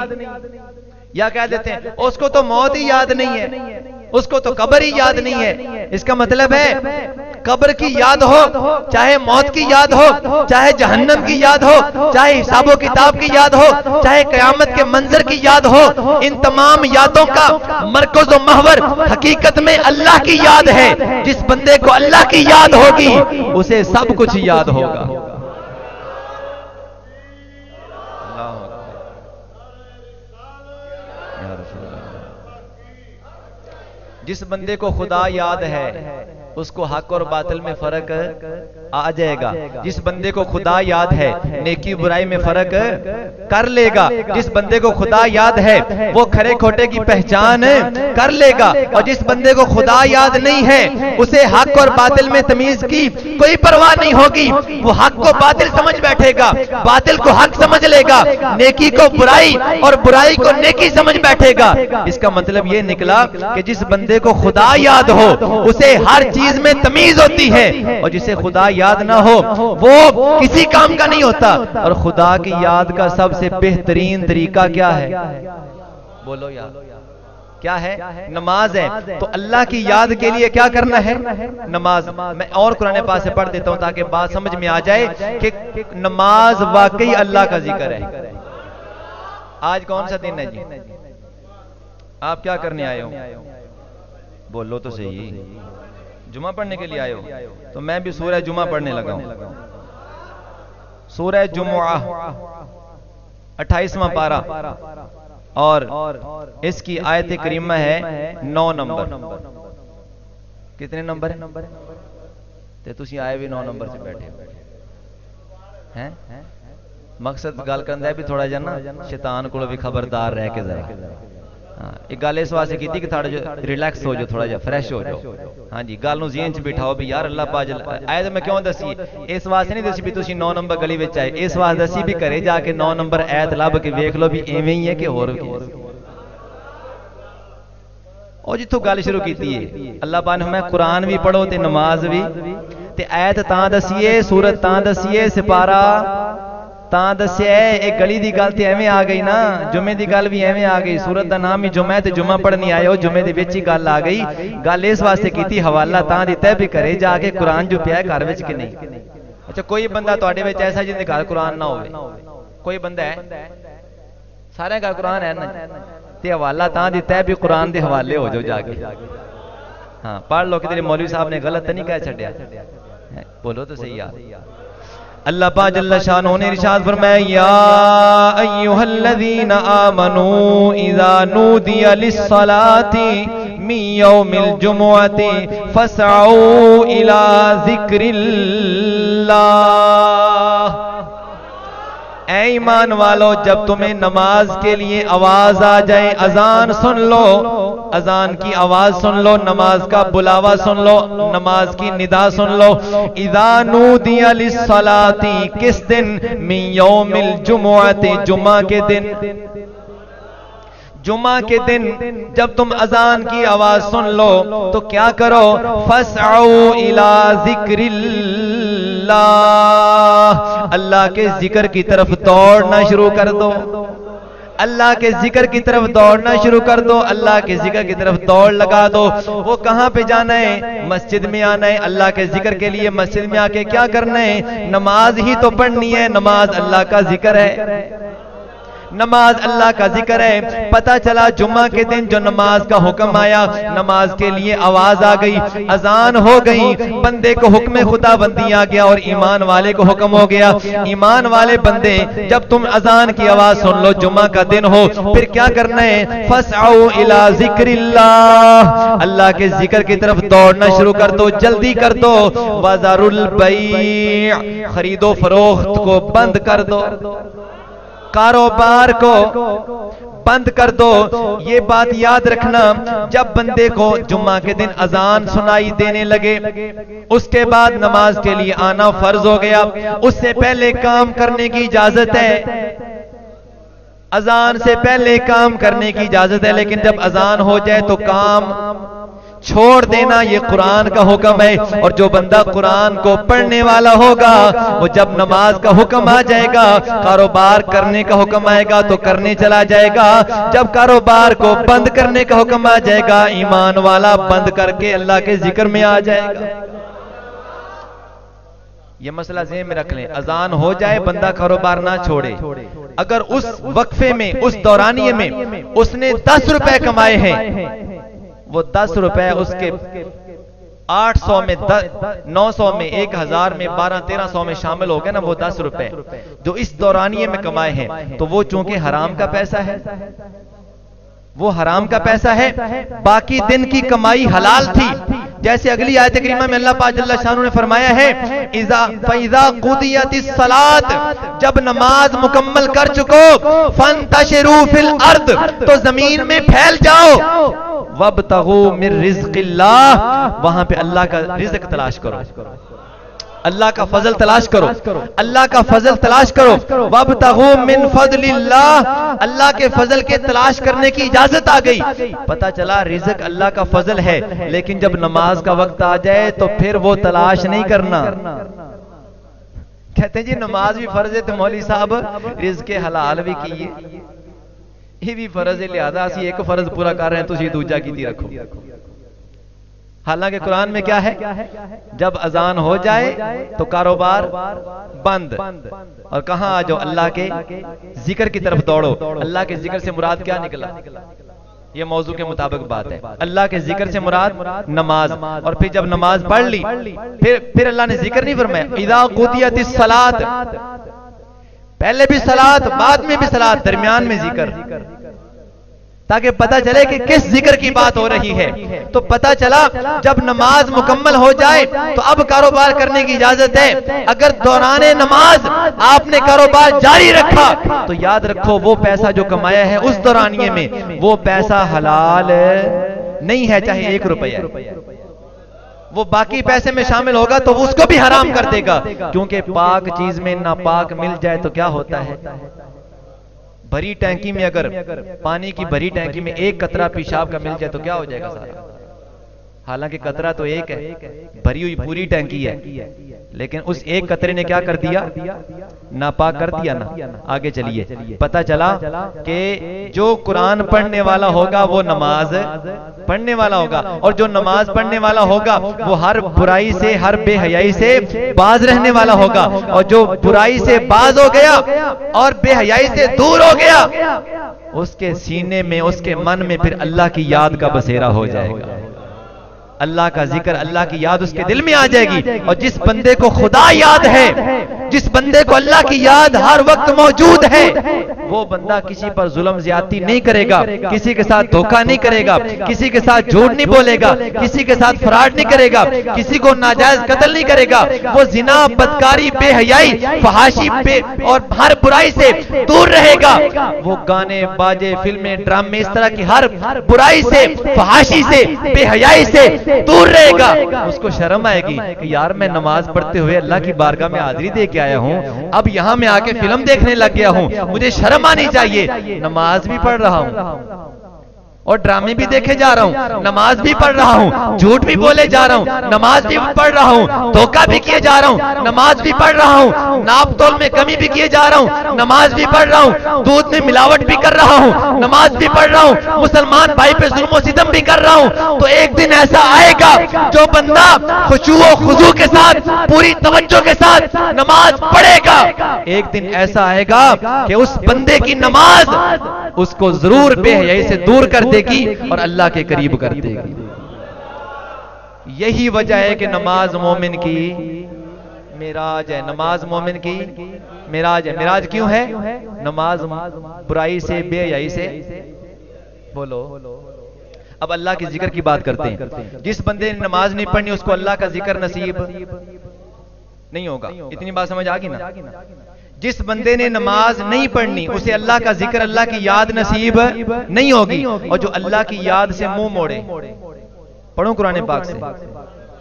یا کہہ دیتے ہیں اس کو تو موت ہی یاد نہیں ہے، اس کو تو قبر ہی یاد نہیں ہے. اس کا مطلب ہے قبر کی یاد ہو، چاہے موت کی یاد ہو، چاہے جہنم کی یاد ہو، چاہے حساب و کتاب کی یاد ہو، چاہے قیامت کے منظر کی یاد ہو، ان تمام یادوں کا مرکز و محور حقیقت میں اللہ کی یاد ہے. جس بندے کو اللہ کی یاد ہوگی اسے سب کچھ یاد ہوگا. جس بندے کو خدا یاد ہے اس کو حق اور باطل میں فرق آ جائے گا. جس بندے کو خدا یاد ہے نیکی برائی میں فرق کر لے گا. جس بندے کو خدا یاد ہے وہ کھرے کھوٹے کی پہچان کر لے گا. اور جس بندے کو خدا یاد نہیں ہے اسے حق اور باطل میں تمیز کی کوئی پرواہ نہیں ہوگی. وہ حق کو باطل سمجھ بیٹھے گا، باطل کو حق سمجھ لے گا، نیکی کو برائی اور برائی کو نیکی سمجھ بیٹھے گا. اس کا مطلب یہ نکلا کہ جس بندے کو خدا یاد ہو اسے ہر چیز میں تمیز ہوتی ہے، اور جسے خدا یاد نہ ہو وہ کسی کام کا نہیں ہوتا. اور خدا کی یاد کا سب سے بہترین طریقہ کیا ہے؟ بولو یار کیا ہے؟ نماز ہے. تو اللہ کی یاد کے لیے کیا کرنا ہے؟ نماز. میں اور قرآن پاک سے پڑھ دیتا ہوں تاکہ بات سمجھ میں آ جائے کہ نماز واقعی اللہ کا ذکر ہے. آج کون سا دن ہے جی؟ آپ کیا کرنے آئے ہو؟ بولو تو صحیح. جمعہ پڑھنے کے لیے آئے ہو؟ تو میں بھی سورہ جمعہ پڑھنے لگا ہوں. سورہ جمعہ 28واں پارہ اور اس کی آیت کریمہ ہے 9 نمبر. کتنے نمبر ہے؟ تسی آئے بھی 9 نمبر سے بیٹھے ہیں. مقصد گل کرنا ہے بھی تھوڑا جا نا شیطان کو بھی خبردار رہ کے ذرا. ایک گل اس واسطے کی کہ تھوڑا جو ریلیکس ہو جاؤ، تھوڑا جا فریش ہو جاؤ. ہاں جی گل نو ذہن چ بٹھاؤ بھی یار اللہ پاک آیت میں کیوں دسی. اس واسطے نہیں دسی بھی تسی 9 نمبر گلی وچ آئے، اس واسطے دسی بھی گھرے جا کے 9 نمبر آیت لب کے ویکھ لو بھی ایویں ہی ہے کہ ہور کی. او جتھوں گل شروع کیتی ہے اللہ پاک نے میں قرآن بھی پڑھو تے نماز بھی تے آیت تاں دسیے، سورت تاں دسیے، سپارہ تاں دسیا ہے. ایک گلی دی گل تے ایویں آ گئی نا، جمعے دی گل بھی ایویں آ گئی. سورت دا نام ہی جمعہ ہے تے جمعہ پڑھنی آئے ہو، جمعے دے وچ ہی گل آ گئی. گل اس واسطے کیتی حوالہ تاں دیتا ہے بھی کرے جا کے قرآن جو پیا ہے گھر وچ کہ نہیں. اچھا کوئی بندہ تواڈے وچ ایسا جن دے گھر قرآن نہ ہوے؟ کوئی بندہ ہے؟ سارے گھر قرآن ہے نا تے حوالہ تاں دیتا ہے بھی قرآن دے حوالے ہو جاؤ جا کے. ہاں پڑھ لو کہ تیرے مولوی صاحب نے غلط نہیں کہہ چھڈیا. بولو تو صحیح یار. اللہ پاک جل شانہ نے ارشاد فرمایا یا ایھا الذین آمنوا اذا نودی للصلاۃ من یوم الجمعۃ فاسعوا الی ذکر اللہ. اے ایمان والو جب تمہیں نماز کے لیے آواز آ جائے، اذان سن لو، اذان کی آواز سن لو، نماز کا بلاوا سن لو، نماز کی ندا سن لو. اذا نودی للصلاۃ کس دن؟ من یوم الجمعۃ جمعہ کے دن. جمعہ کے دن جب تم اذان کی آواز سن لو تو کیا کرو؟ فاسعوا الی ذکر اللہ، اللہ کے ذکر کی طرف دوڑنا شروع کر دو. اللہ کے ذکر کی طرف دوڑنا شروع کر دو. اللہ کے ذکر کی طرف دوڑ لگا دو. وہ کہاں پہ جانا ہے؟ مسجد میں آنا ہے. اللہ کے ذکر کے لیے مسجد میں آ کے کیا کرنا ہے؟ نماز ہی تو پڑھنی ہے. نماز اللہ کا ذکر ہے، نماز اللہ کا ذکر ہے. پتہ چلا جمعہ کے دن جو نماز کا حکم آیا، نماز کے لیے آواز آ گئی، اذان ہو گئی، بندے کو حکم خدا بندی آ گیا اور ایمان والے کو حکم ہو گیا. ایمان والے بندے جب تم اذان کی آواز سن لو، جمعہ کا دن ہو، پھر کیا کرنا ہے؟ فاسعوا الی ذکر اللہ، اللہ کے ذکر کی طرف دوڑنا شروع کر دو، جلدی کر دو. وذروا البیع، خرید و فروخت کو بند کر دو، کاروبار کو بند کر دو۔ یہ بات یاد رکھنا، جب بندے کو جمعہ کے دن اذان سنائی دینے لگے، اس کے بعد نماز کے لیے آنا فرض ہو گیا، اس سے پہلے کام کرنے کی اجازت ہے، اذان سے پہلے کام کرنے کی اجازت ہے، لیکن جب اذان ہو جائے تو کام چھوڑ دینا، یہ قرآن کا حکم ہے۔ اور جو بندہ قرآن کو پڑھنے والا ہوگا، وہ جب نماز کا حکم آ جائے گا، کاروبار کرنے کا حکم آئے گا تو کرنے چلا جائے گا، جب کاروبار کو بند کرنے کا حکم آ جائے گا، ایمان والا بند کر کے اللہ کے ذکر میں آ جائے گا۔ یہ مسئلہ ذہن میں رکھ لیں، اذان ہو جائے بندہ کاروبار نہ چھوڑے۔ اگر اس وقفے میں، اس دورانیے میں اس نے 10 روپے کمائے ہیں، وہ 10 روپے اس کے 800 میں، 900 میں، 1000 میں، 1200-1300 میں شامل ہو گئے نا، وہ 10 روپے جو اس دورانیے میں کمائے ہیں، تو وہ چونکہ حرام کا پیسہ ہے، وہ حرام کا پیسہ ہے، باقی دن کی کمائی حلال تھی۔ جیسے اگلی آیت کریمہ میں اللہ پاک جل شانہ نے فرمایا ہے، فَإِذَا قُضِيَتِ الصَّلَاةُ، جب نماز مکمل کر چکو، فَانْتَشِرُوا فِي الْأَرْضِ، تو زمین میں پھیل جاؤ، وَابْتَغُوا مِن رِزْقِ اللَّهِ، وہاں پہ اللہ کا رزق تلاش کرو، اللہ کا فضل تلاش کرو، اللہ کا فضل تلاش کرو، وَابْتَغُوا مِن فَضْلِ اللَّهِ، اللہ کے فضل کے تلاش کرنے کی اجازت آ گئی۔ پتہ چلا رزق اللہ کا فضل ہے، لیکن جب نماز کا وقت آ جائے تو پھر وہ تلاش نہیں کرنا۔ کہتے ہیں جی نماز بھی فرض ہے تو مولوی صاحب رزق حلال بھی کیے، یہ بھی فرض ہے، لہذا اسی ایک فرض پورا کر رہے ہیں، تسی دوجا کیتی رکھو۔ حالانکہ قرآن میں کیا ہے، جب اذان ہو جائے تو کاروبار بند، اور کہاں آ جاؤ، اللہ کے ذکر کی طرف دوڑو۔ اللہ کے ذکر سے مراد کیا نکلا، یہ موضوع کے مطابق بات ہے، اللہ کے ذکر سے مراد نماز، اور پھر جب نماز پڑھ لی پھر اللہ نے ذکر نہیں فرمایا، اذا قضیت الصلاۃ، پہلے بھی صلاۃ، بعد میں بھی صلاۃ، درمیان میں ذکر، تاکہ پتہ چلے کہ کس ذکر کی بات ہو رہی ہے۔ تو پتہ چلا جب نماز مکمل ہو جائے تو اب کاروبار کرنے کی اجازت ہے۔ اگر دوران نماز آپ نے کاروبار جاری رکھا تو یاد رکھو وہ پیسہ جو کمایا ہے اس دورانیے میں، وہ پیسہ حلال نہیں ہے، چاہے 1 روپیہ ہے، وہ باقی پیسے میں شامل ہوگا تو اس کو بھی حرام کر دے گا، کیونکہ پاک چیز میں ناپاک مل جائے تو کیا ہوتا ہے۔ بھری ٹینکی میں اگر پانی کی بھری ٹینکی میں 1 قطرہ پیشاب کا مل جائے تو کیا ہو جائے گا سارا، حالانکہ قطرہ تو 1 ہے، بھری ہوئی پوری ٹینکی ہے، لیکن اس 1 قطرے نے کیا کر دیا، ناپاک کر دیا نا۔ آگے چلیے، پتہ چلا کہ جو قرآن پڑھنے والا ہوگا وہ نماز پڑھنے والا ہوگا، اور جو نماز پڑھنے والا ہوگا وہ ہر برائی سے، ہر بے حیائی سے باز رہنے والا ہوگا، اور جو برائی سے باز ہو گیا اور بے حیائی سے دور ہو گیا، اس کے سینے میں، اس کے من میں پھر اللہ کی یاد کا بسیرا ہو جائے گا، اللہ کا ذکر، اللہ کی یاد اس کے دل میں آ جائے گی۔ اور جس بندے کو خدا یاد ہے، جس بندے کو اللہ کی یاد ہر وقت موجود ہے، وہ بندہ کسی پر ظلم زیادتی نہیں کرے گا، کسی کے ساتھ دھوکہ نہیں کرے گا، کسی کے ساتھ جھوٹ نہیں بولے گا، کسی کے ساتھ فراڈ نہیں کرے گا، کسی کو ناجائز قتل نہیں کرے گا، وہ زنا، بدکاری، بے حیائی، فحاشی اور ہر برائی سے دور رہے گا، وہ گانے باجے، فلمیں، ڈرامے، اس طرح کی ہر برائی سے، فحاشی سے، بے حیائی سے دور رہے گا۔ اس کو شرم آئے گی کہ یار میں نماز پڑھتے ہوئے اللہ کی بارگاہ میں حاضری دے کے آیا ہوں، اب یہاں میں آ کے فلم دیکھنے لگ گیا ہوں، مجھے شرم آنی چاہیے، نماز بھی پڑھ رہا ہوں اور ڈرامے بھی دیکھے جا رہا ہوں، نماز بھی پڑھ رہا ہوں، جھوٹ بھی بولے جا رہا ہوں، نماز بھی پڑھ رہا ہوں، دھوکہ بھی کیے جا رہا ہوں، نماز بھی پڑھ رہا ہوں، ناپ تول میں کمی بھی کیے جا رہا ہوں، نماز بھی پڑھ رہا ہوں، دودھ میں ملاوٹ بھی کر رہا ہوں، نماز بھی پڑھ رہا ہوں، مسلمان بھائی پہ ظلم و ستم بھی کر رہا ہوں، تو ایک دن ایسا آئے گا جو بندہ خشوع و خضوع کے ساتھ، پوری توجہ کے ساتھ نماز پڑھے گا، ایک دن ایسا آئے گا کہ اس بندے کی نماز اس کو ضرور بے حیائی سے دور کر دے گی اور اللہ کے قریب کر دے گی۔ یہی وجہ ہے کہ نماز مومن کی معراج ہے، نماز مومن کی معراج ہے۔ معراج کیوں ہے؟ نماز برائی سے، بے حیائی سے، بولو۔ اب اللہ کے ذکر کی بات کرتے ہیں۔ جس بندے نے نماز نہیں پڑھنی اس کو اللہ کا ذکر نصیب نہیں ہوگا، اتنی بات سمجھ آ گئی نا؟ جس بندے نے نماز نہیں پڑھنی اسے اللہ کا ذکر، اللہ کی یاد نصیب نہیں ہوگی، اور جو اللہ کی یاد سے منہ موڑے. پڑھوں قرآن پاک سے،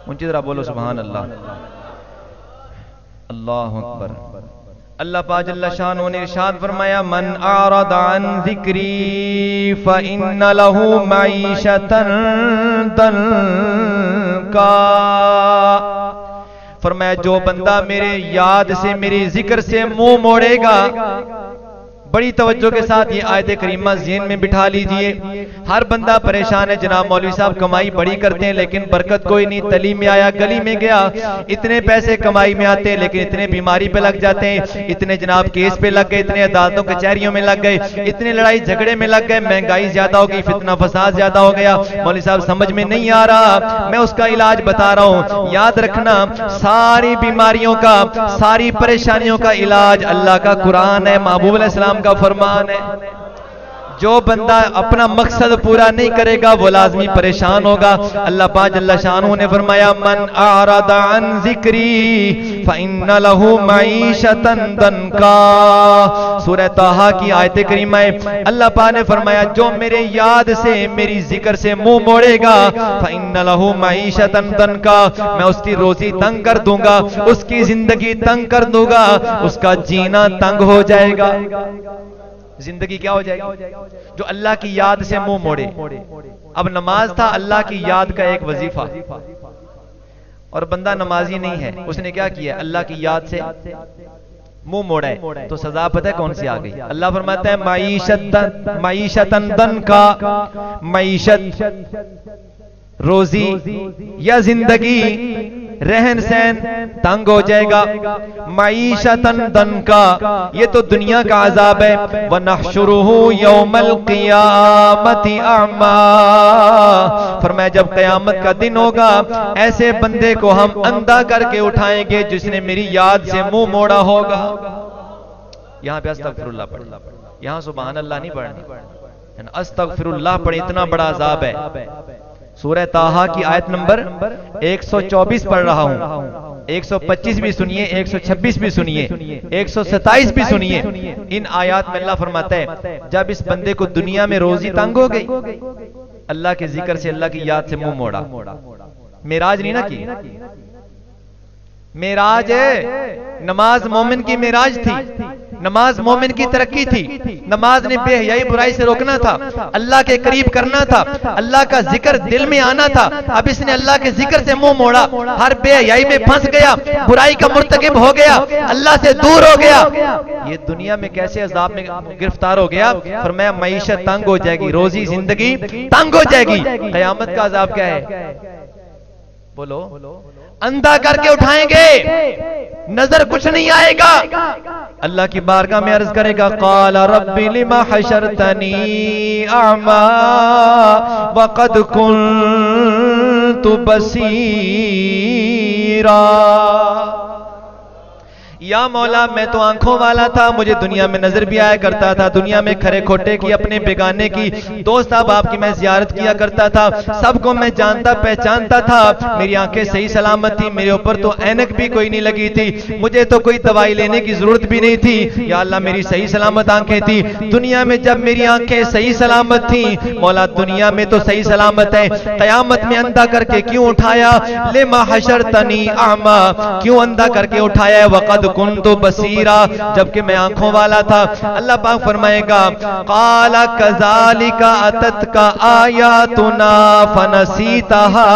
اونچی طرح بولو سبحان اللہ. اللہ اکبر. اللہ پاک جل شانہ نے ارشاد فرمایا من اعرض عن ذکری فإن له معیشۃ ضنکا. فرمایا جو بندہ میرے یاد سے، میری ذکر سے منہ موڑے گا. بڑی توجہ کے ساتھ یہ آیت کریمہ ذہن میں بٹھا لیجئے. ہر بندہ پریشان ہے جناب مولوی صاحب کمائی بڑی کرتے ہیں لیکن برکت کوئی نہیں. تعلیم میں آیا، گلی میں گیا، اتنے پیسے کمائی میں آتے ہیں لیکن اتنے بیماری پہ لگ جاتے ہیں، اتنے جناب کیس پہ لگ گئے، اتنے عدالتوں کچہریوں میں لگ گئے، اتنے لڑائی جھگڑے میں لگ گئے، مہنگائی زیادہ ہو گئی، فتنہ فساد زیادہ ہو گیا. مولوی صاحب سمجھ میں نہیں آ رہا، میں اس کا علاج بتا رہا ہوں. یاد رکھنا ساری بیماریوں کا، ساری پریشانیوں کا علاج اللہ کا قرآن ہے، محبوب علیہ السلام کا فرمان ہے. جو بندہ اپنا مقصد پورا نہیں کرے گا وہ لازمی پریشان ہوگا. اللہ پاک جل شانہ نے فرمایا من اعرض عن ذکری فإن له معیشۃ ضنکا. سورہ طٰہٰ کی آیت کریمہ ہے. اللہ پاک نے فرمایا جو میرے یاد سے، میری ذکر سے منہ موڑے گا فإن له معیشۃ ضنکا، میں اس کی روزی تنگ کر دوں گا، اس کی زندگی تنگ کر دوں گا، اس کا جینا تنگ ہو جائے گا. زندگی کیا ہو جائے گی؟ جو اللہ کی یاد سے منہ موڑے. اب نماز تھا اللہ کی یاد کا ایک وظیفہ، اور بندہ نمازی نہیں ہے، اس نے کیا کیا؟ اللہ کی یاد سے منہ موڑا ہے. تو سزا پتہ ہے کون سی آ گئی؟ اللہ فرماتا ہے معیشت ضنکا، معیشت روزی یا زندگی، رہن سہن تنگ ہو جائے گا. معیشۃ ضنکا، یہ تو دنیا کا عذاب ہے. وَنَحْشُرُهُ يَوْمَ الْقِيَامَةِ أَعْمَى. فرمایا جب قیامت کا دن ہوگا ایسے بندے کو ہم اندھا کر کے اٹھائیں گے جس نے میری یاد سے منہ موڑا ہوگا. یہاں پہ استغفر اللہ پڑھ، یہاں سبحان اللہ نہیں پڑھنا، استغفر اللہ پڑھ. اتنا بڑا عذاب ہے. سورہ طٰہٰ کی آیت نمبر 124 پڑھ رہا ہوں، 125 بھی سنیے، 126 بھی سنیے، 127 بھی سنیے. ان آیات میں اللہ فرماتا ہے جب اس بندے کو دنیا میں روزی تنگ ہو گئی، اللہ کے ذکر سے، اللہ کی یاد سے منہ موڑا. معراج نہیں نہ کی، معراج ہے، نماز مومن کی معراج تھی، نماز مومن کی ترقی تھی. نماز نے بے حیائی برائی سے روکنا تھا، اللہ کے قریب کرنا تھا، اللہ کا ذکر دل میں آنا تھا. اب اس نے اللہ کے ذکر سے منہ موڑا، ہر بے حیائی میں پھنس گیا، برائی کا مرتکب ہو گیا، اللہ سے دور ہو گیا. یہ دنیا میں کیسے عذاب میں گرفتار ہو گیا؟ فرمایا معیشت تنگ ہو جائے گی، روزی زندگی تنگ ہو جائے گی. قیامت کا عذاب کیا ہے؟ بولو. اندھا کر کے اٹھائیں گے، نظر کچھ نہیں آئے گا. اللہ کی بارگاہ میں عرض کرے گا قال رب لم حشرتنی اعمی وقد كنت بصیرا. یا مولا میں تو آنکھوں والا تھا، مجھے دنیا میں نظر بھی آیا کرتا تھا، دنیا میں کھرے کھوٹے کی، اپنے بیگانے کی، دوست احباب کی میں زیارت کیا کرتا تھا، سب کو میں جانتا پہچانتا تھا. میری آنکھیں صحیح سلامت تھی، میرے اوپر تو اینک بھی کوئی نہیں لگی تھی، مجھے تو کوئی دوائی لینے کی ضرورت بھی نہیں تھی. یا اللہ میری صحیح سلامت آنکھیں تھی. دنیا میں جب میری آنکھیں صحیح سلامت تھیں، مولا دنیا میں تو صحیح سلامت ہے، قیامت میں اندھا کر کے کیوں اٹھایا؟ لما حشرتنی اعمی، کیوں اندھا کر کے اٹھایا ہے؟ وقد کنت بصیرا، جبکہ میں آنکھوں والا تھا. اللہ پاک فرمائے گا قال کذالک اتتک آیاتنا فنسیتها.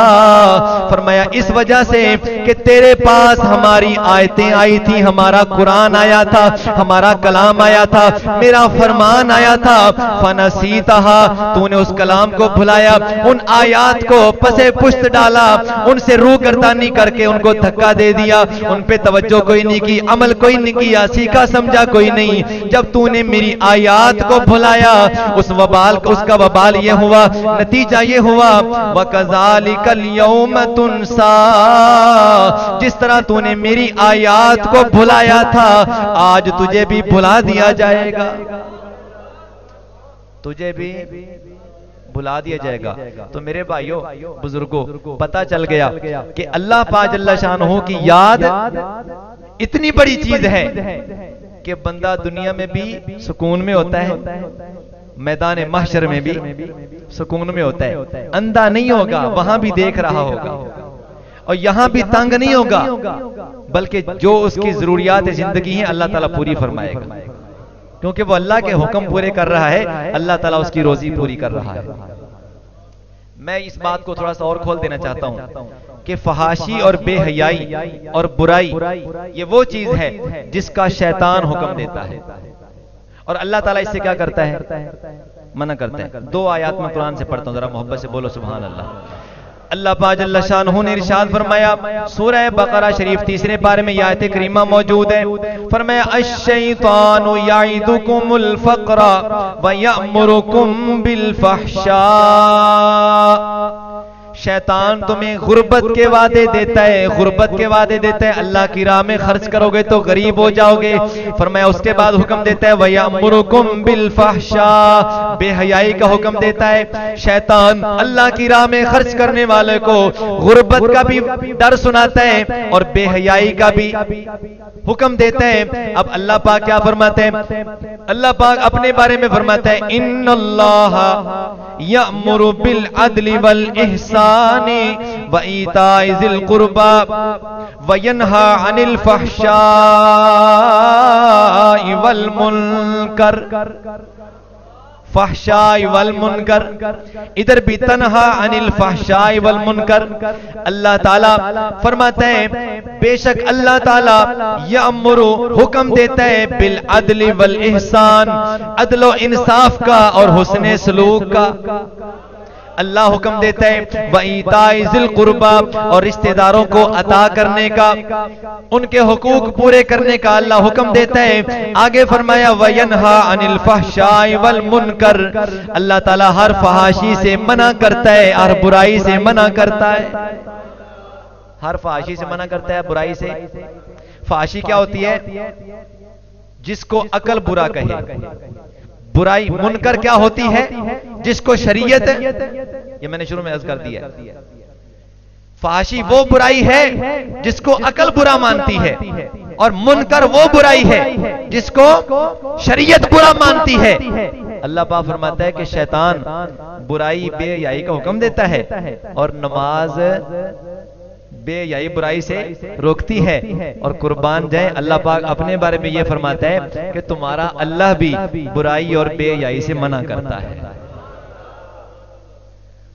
فرمایا اس وجہ سے کہ تیرے پاس ہماری آیتیں آئی تھی، ہمارا قرآن آیا تھا، ہمارا کلام آیا تھا، میرا فرمان آیا تھا. فنسیتها، تو نے اس کلام کو بھلایا، ان آیات کو پسے پشت ڈالا، ان سے روح گردانی کر کے ان کو دھکا دے دیا، ان پہ توجہ کوئی نہیں کی، عمل کوئی نہیں کیا، سیکھا سمجھا کوئی نہیں. جب تو نے میری آیات کو بھلایا اس وبال، اس کا وبال یہ ہوا، نتیجہ یہ ہوا وَكَذَلِكَ الْيَوْمَ تُنْسَا. جس طرح تو نے میری آیات کو بھلایا تھا آج تجھے بھی بھلا دیا جائے گا، تجھے بھی بھلا دیا جائے گا. تو میرے بھائیوں بزرگوں پتہ چل گیا کہ اللہ پاک جل شانہ کی یاد اتنی بڑی چیز ہے کہ کہ بندہ دنیا میں بھی سکون میں ہوتا ہے، میدان محشر میں بھی سکون میں ہوتا ہے، اندھا نہیں ہوگا، وہاں بھی دیکھ رہا ہوگا، اور یہاں بھی تنگ نہیں ہوگا، بلکہ جو اس کی ضروریات زندگی ہیں اللہ تعالیٰ پوری فرمائے گا، کیونکہ وہ اللہ کے حکم پورے کر رہا ہے، اللہ تعالیٰ اس کی روزی پوری کر رہا ہے۔ میں اس بات کو تھوڑا سا اور کھول دینا چاہتا ہوں کہ فحاشی اور بے حیائی اور برائی یہ وہ چیز ہے جس کا شیطان حکم دیتا ہے، اور اللہ تعالیٰ اس سے کیا کرتا ہے؟ منع کرتا ہے۔ دو آیات میں قرآن سے پڑھتا ہوں، ذرا محبت سے بولو سبحان اللہ۔ اللہ پاک جل شانہ نے ارشاد فرمایا سورہ بقرہ شریف 3 پارے میں یہ آیت کریمہ موجود ہے، فرمایا الشیطان یعدکم الفقر ویأمرکم بالفحشاء، شیطان تمہیں غربت کے وعدے دیتا ہے، غربت کے وعدے دیتا ہے، اللہ کی راہ میں خرچ کرو گے تو غریب ہو جاؤ گے، فرمایا اس کے بعد حکم دیتا ہے وَيَأْمُرُكُمْ بِالْفَحْشَاءِ، بے حیائی کا حکم دیتا ہے۔ شیطان اللہ کی راہ میں خرچ کرنے والے کو غربت کا بھی ڈر سناتا ہے اور بے حیائی کا بھی حکم دیتا ہے۔ اب اللہ پاک کیا فرماتے ہیں؟ اللہ پاک اپنے بارے میں فرماتا ہے ان اللہ یأمر بالعدل والإحسان وإیتاء ذی القربى وینہی عن الفحشاء والمنکر، فحشاء والمنکر، ادھر بھی تنہا عن الفحشاء والمنکر۔ اللہ تعالیٰ فرماتا ہے بے شک اللہ تعالیٰ یأمر حکم دیتا ہے بالعدل والاحسان، عدل و انصاف کا اور حسن سلوک کا اللہ حکم دیتا ہے، وَإِيتَاءِ ذِي الْقُرْبَى، اور رشتہ داروں کو عطا کرنے کا، ان کے حقوق پورے کرنے کا اللہ حکم دیتا ہے۔ آگے فرمایا وَيَنْهَى عَنِ الْفَحْشَاءِ وَالْمُنْكَرِ، اللہ تعالیٰ ہر فحاشی سے منع کرتا ہے، ہر برائی سے منع کرتا ہے، ہر فحاشی سے منع کرتا ہے، برائی سے۔ فحاشی کیا ہوتی ہے؟ جس کو عقل برا کہے، برائی۔ منکر کیا ہوتی ہے؟ جس کو شریعت، یہ میں نے شروع میں عرض کر دیا، فحاشی وہ برائی ہے جس کو عقل برا مانتی ہے، اور منکر وہ برائی ہے جس کو شریعت برا مانتی ہے۔ اللہ پاک فرماتا ہے کہ شیطان برائی بے حیائی کا حکم دیتا ہے اور نماز بے حیائی برائی سے روکتی ہے، اور قربان جائیں اللہ پاک اپنے بارے میں یہ فرماتا ہے کہ تمہارا اللہ بھی برائی اور بے حیائی سے منع کرتا ہے۔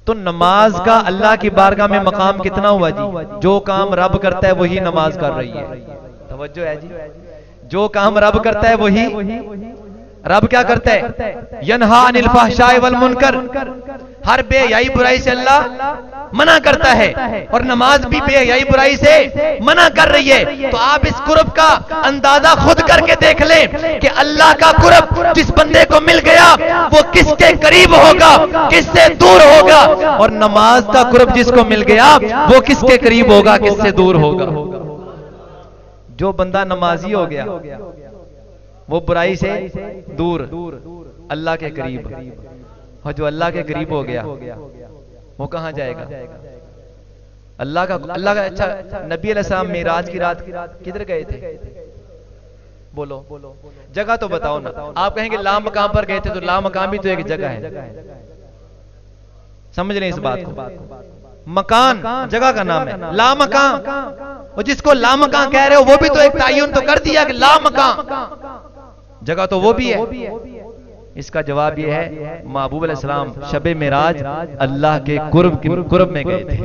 تو نماز کا اللہ کی بارگاہ میں مقام کتنا ہوا جی؟ جو کام رب کرتا ہے وہی نماز کر رہی ہے، توجہ ہے جی، جو کام رب کرتا ہے وہی رب کیا کرتا ہے؟ ینہا عن الفحشاء والمنکر، ہر بے حیائی برائی سے اللہ منع کرتا ہے، اور نماز بھی بے حیائی برائی سے منع کر رہی ہے۔ تو آپ اس قرب کا اندازہ خود کر کے دیکھ لیں کہ اللہ کا قرب جس بندے کو مل گیا وہ کس کے قریب ہوگا، کس سے دور ہوگا، اور نماز کا قرب جس کو مل گیا وہ کس کے قریب ہوگا، کس سے دور ہوگا۔ جو بندہ نمازی ہو گیا وہ برائی سے دور، اللہ کے قریب، اور جو اللہ کے قریب ہو گیا وہ کہاں جائے گا؟ اللہ کا اچھا نبی علیہ السلام معراج کی رات کدھر گئے تھے؟ بولو جگہ تو بتاؤ نا۔ آپ کہیں گے لا مقام پر گئے تھے، تو لا مقام بھی تو ایک جگہ ہے، سمجھ رہے ہیں اس بات کو؟ مکان جگہ کا نام ہے، لا مقام، اور جس کو لا مقام کہہ رہے ہو وہ بھی تو ایک تعین تو کر دیا کہ لا مقام، جگہ تو وہ بھی ہے۔ اس کا جواب یہ ہے محبوب علیہ السلام شب معراج اللہ کے قرب میں گئے تھے،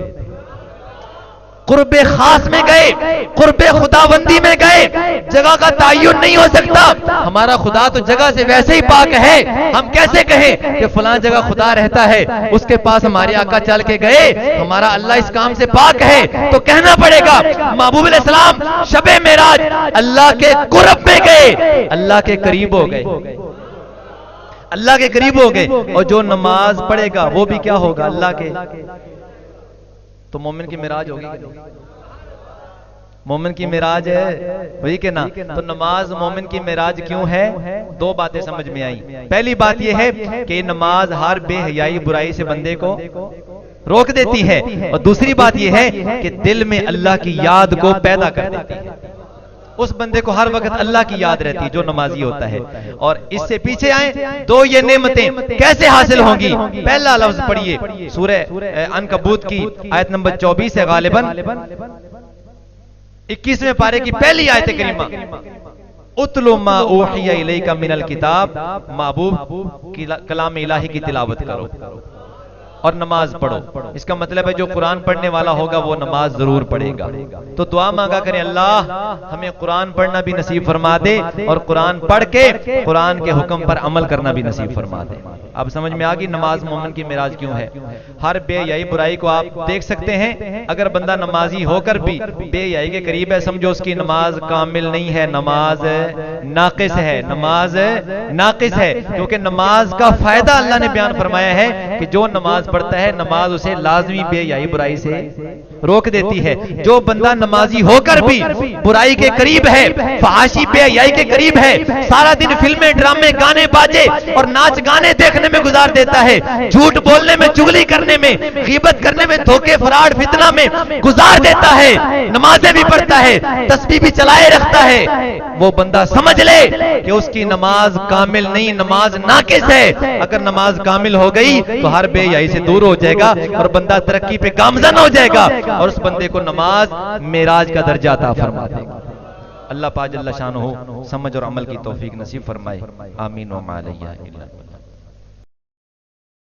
قرب خاص میں گئے، قرب خداوندی میں گئے۔ جگہ کا تعین نہیں ہو سکتا، ہمارا خدا تو جگہ سے ویسے ہی پاک ہے، ہم کیسے کہیں کہ فلاں جگہ خدا رہتا ہے، اس کے پاس ہمارے آقا چل کے گئے، ہمارا اللہ اس کام سے پاک ہے، تو کہنا پڑے گا محبوب علیہ السلام شب معراج اللہ کے قرب میں گئے، اللہ کے قریب ہو گئے، اللہ کے قریب ہو گئے۔ اور جو نماز پڑھے گا وہ بھی کیا ہوگا؟ اللہ کے۔ تو مومن کی معراج ہوگی، مومن کی معراج ہے وہی کہ نا؟ تو نماز مومن کی معراج کیوں ہے؟ دو باتیں سمجھ میں آئیں۔ پہلی بات یہ ہے کہ نماز ہر بے حیائی برائی سے بندے کو روک دیتی ہے، اور دوسری بات یہ ہے کہ دل میں اللہ کی یاد کو پیدا کر دیتی ہے۔ اس بندے کو ہر وقت اللہ کی یاد رہتی ہے جو نمازی ہوتا ہے. اور اس سے پیچھے آئیں تو یہ نعمتیں کیسے حاصل ہوں گی؟ پہلا لفظ پڑھیے سورہ عنکبوت کی آیت نمبر 24 ہے، غالباً 21ویں پارے کی پہلی آیت کریمہ. اتلو ما اوحی الیک من الکتاب، محبوب کلام الہی کی تلاوت کرو اور نماز پڑھو. اس کا مطلب ہے جو قرآن پڑھنے والا ہوگا وہ نماز ضرور پڑھے گا. تو دعا مانگا کریں اللہ ہمیں قرآن پڑھنا بھی نصیب فرما دے اور قرآن پڑھ کے قرآن کے حکم پر عمل کرنا بھی نصیب فرما دے. اب سمجھ میں آگئی نماز مومن کی معراج کیوں ہے. ہر بے حیائی برائی کو آپ دیکھ سکتے ہیں. اگر بندہ نمازی ہو کر بھی بے حیائی کے قریب ہے، سمجھو اس کی نماز کامل نہیں ہے، نماز ناقص ہے، نماز ناقص ہے. کیونکہ نماز کا فائدہ اللہ نے بیان فرمایا ہے کہ جو نماز پڑھتا ہے نماز اسے لازمی بے حیائی برائی سے روک دیتی ہے. جو بندہ نمازی ہو کر بھی برائی کے قریب ہے، فحاشی بے حیائی کے قریب ہے، سارا دن فلمیں ڈرامے گانے باجے اور ناچ گانے دیکھنے میں گزار دیتا ہے، جھوٹ بولنے میں، چغلی کرنے میں، غیبت کرنے میں، دھوکے فراڈ فتنہ میں گزار دیتا ہے، نمازیں بھی پڑھتا ہے، تسبیح بھی چلائے رکھتا ہے، وہ بندہ سمجھ لے کہ اس کی نماز کامل نہیں، نماز ناقص ہے. اگر نماز کامل ہو گئی تو ہر بے حیائی سے دور ہو جائے گا اور بندہ ترقی پہ گامزن ہو جائے گا اور اس بندے کو نماز معراج کا درجہ عطا فرما دے گا. اللہ پاک جل شانہ سمجھ اور عمل کی توفیق نصیب فرمائے. آمین و ما علیہ الا اللہ.